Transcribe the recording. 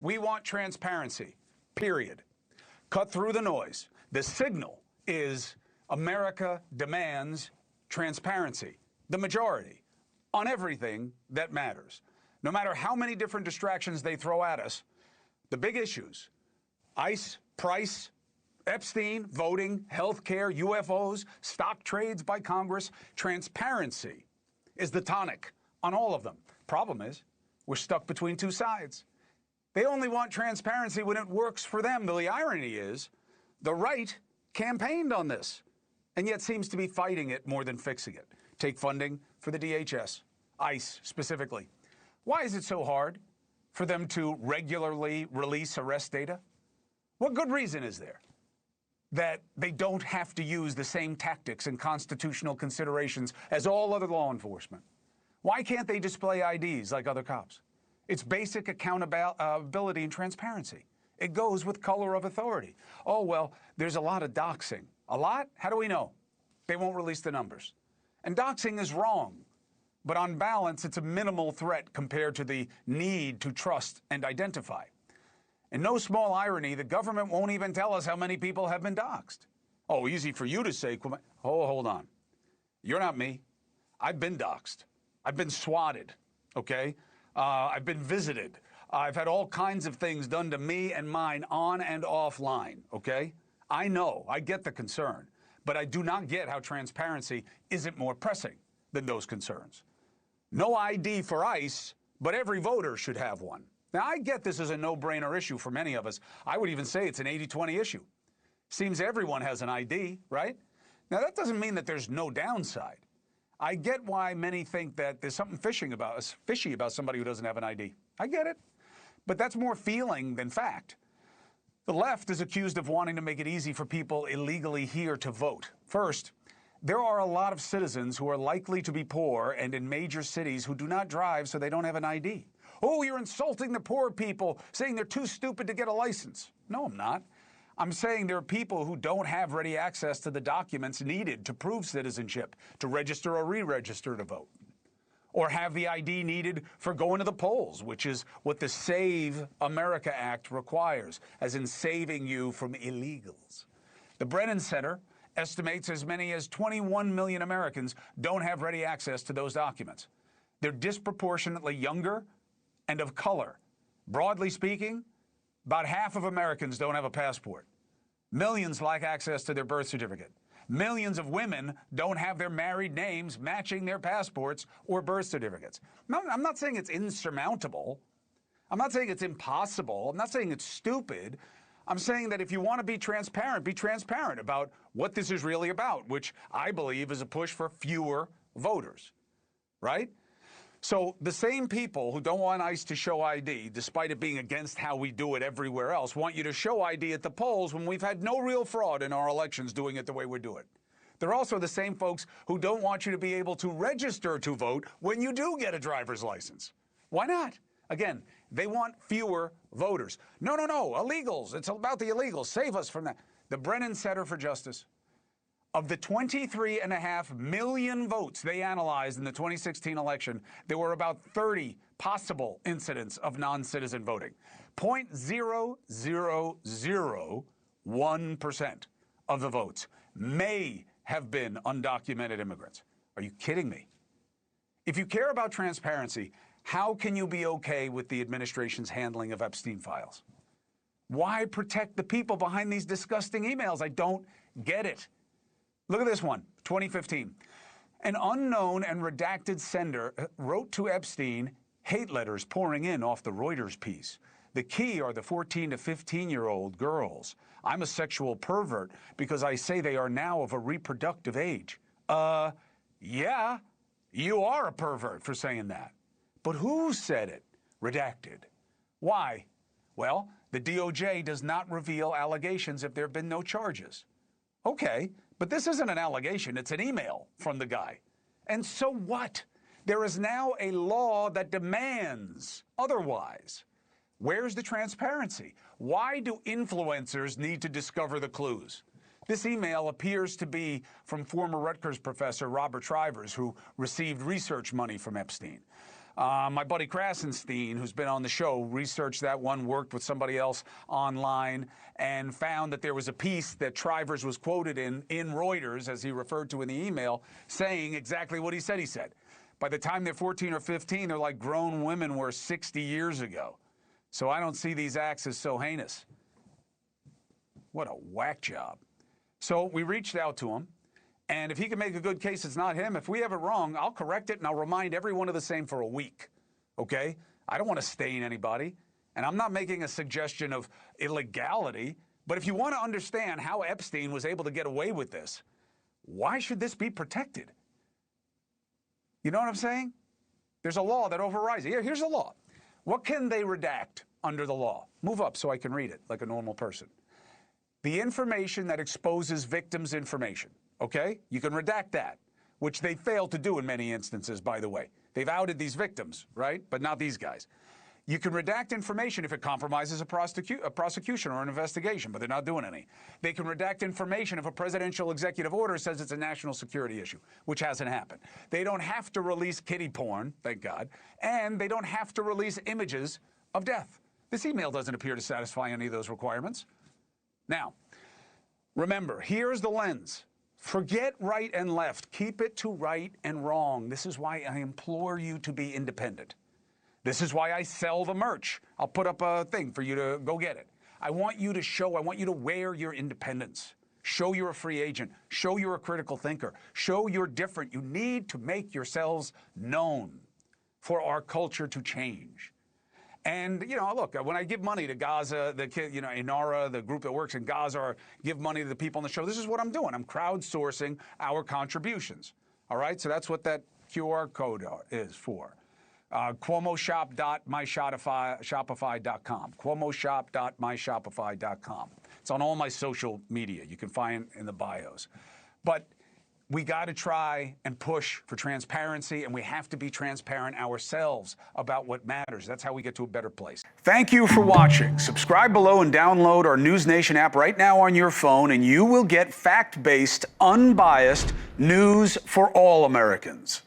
We want transparency, period. Cut through the noise. The signal is America demands transparency, the majority, on everything that matters. No matter how many different distractions they throw at us, the big issues, ICE, price, Epstein, voting, healthcare, UFOs, stock trades by Congress, transparency is the tonic on all of them. Problem is, we're stuck between two sides. They only want transparency when it works for them. The irony is, the right campaigned on this and yet seems to be fighting it more than fixing it. Take funding for the DHS, ICE specifically. Why is it so hard for them to regularly release arrest data? What good reason is there that they don't have to use the same tactics and constitutional considerations as all other law enforcement? Why can't they display IDs like other cops? It's basic accountability and transparency. It goes with color of authority. Oh, well, there's a lot of doxing. A lot? How do we know? They won't release the numbers. And doxing is wrong. But on balance, it's a minimal threat compared to the need to trust and identify. And no small irony, the government won't even tell us how many people have been doxed. Oh, easy for you to say. Oh, hold on. You're not me. I've been doxed. I've been swatted, okay? I've been visited. I've had all kinds of things done to me and mine on and offline, okay? I know, I get the concern, but I do not get how transparency isn't more pressing than those concerns. No ID for ICE, but every voter should have one. Now, I get this is a no-brainer issue for many of us. I would even say it's an 80-20 issue. Seems everyone has an ID, right? Now, that doesn't mean that there's no downside. I get why many think that there's something fishy about somebody who doesn't have an ID. I get it. But that's more feeling than fact. The left is accused of wanting to make it easy for people illegally here to vote. First, there are a lot of citizens who are likely to be poor and in major cities who do not drive, so they don't have an ID. Oh, you're insulting the poor people, saying they're too stupid to get a license. No, I'm not. I'm saying there are people who don't have ready access to the documents needed to prove citizenship, to register or re-register to vote, or have the ID needed for going to the polls, which is what the Save America Act requires, as in saving you from illegals. The Brennan Center estimates as many as 21 million Americans don't have ready access to those documents. They're disproportionately younger and of color. Broadly speaking, about half of Americans don't have a passport. Millions lack access to their birth certificate. Millions of women don't have their married names matching their passports or birth certificates. No, I'm not saying it's insurmountable. I'm not saying it's impossible. I'm not saying it's stupid. I'm saying that if you want to be transparent about what this is really about, which I believe is a push for fewer voters, right? So the same people who don't want ICE to show ID, despite it being against how we do it everywhere else, want you to show ID at the polls when we've had no real fraud in our elections doing it the way we do it. They're also the same folks who don't want you to be able to register to vote when you do get a driver's license. Why not? Again, they want fewer voters. No, illegals. It's about the illegals. Save us from that. The Brennan Center for Justice, of the 23.5 million votes they analyzed in the 2016 election, there were about 30 possible incidents of non-citizen voting. 0.0001% of the votes may have been undocumented immigrants. Are you kidding me? If you care about transparency, how can you be okay with the administration's handling of Epstein files? Why protect the people behind these disgusting emails? I don't get it. Look at this one, 2015. An unknown and redacted sender wrote to Epstein hate letters pouring in off the Reuters piece. The key are the 14 to 15-year-old girls. I'm a sexual pervert because I say they are now of a reproductive age. Yeah, you are a pervert for saying that. But who said it? Redacted. Why? Well, the DOJ does not reveal allegations if there have been no charges. Okay, but this isn't an allegation, it's an email from the guy. And so what? There is now a law that demands otherwise. Where's the transparency? Why do influencers need to discover the clues? This email appears to be from former Rutgers professor Robert Shrivers, who received research money from Epstein. My buddy Krasenstein, who's been on the show, researched that one, worked with somebody else online, and found that there was a piece that Trivers was quoted in Reuters, as he referred to in the email, saying exactly what he said. By the time they're 14 or 15, they're like grown women were 60 years ago. So I don't see these acts as so heinous. What a whack job. So we reached out to him. And if he can make a good case, it's not him. If we have it wrong, I'll correct it, and I'll remind everyone of the same for a week, okay? I don't want to stain anybody, and I'm not making a suggestion of illegality, but if you want to understand how Epstein was able to get away with this, why should this be protected? You know what I'm saying? There's a law that overrides it. Here's the law. What can they redact under the law? Move up so I can read it like a normal person. The information that exposes victims' information. Okay? You can redact that, which they failed to do in many instances, by the way. They've outed these victims, right? But not these guys. You can redact information if it compromises a prosecution or an investigation, but they're not doing any. They can redact information if a presidential executive order says it's a national security issue, which hasn't happened. They don't have to release kiddie porn, thank God, and they don't have to release images of death. This email doesn't appear to satisfy any of those requirements. Now, remember, here's the lens. Forget right and left. Keep it to right and wrong. This is why I implore you to be independent. This is why I sell the merch. I'll put up a thing for you to go get it. I want you to wear your independence. Show you're a free agent. Show you're a critical thinker. Show you're different. You need to make yourselves known for our culture to change. And, you know, look, when I give money to Gaza, the kid, you know, Inara, the group that works in Gaza, or give money to the people on the show, this is what I'm doing. I'm crowdsourcing our contributions. All right? So that's what that QR code is for. Cuomoshop.myshopify.com. Cuomoshop.myshopify.com. It's on all my social media. You can find it in the bios. But we got to try and push for transparency, and we have to be transparent ourselves about what matters. That's how we get to a better place. Thank you for watching. Subscribe below and download our NewsNation app right now on your phone, and you will get fact-based, unbiased news for all Americans.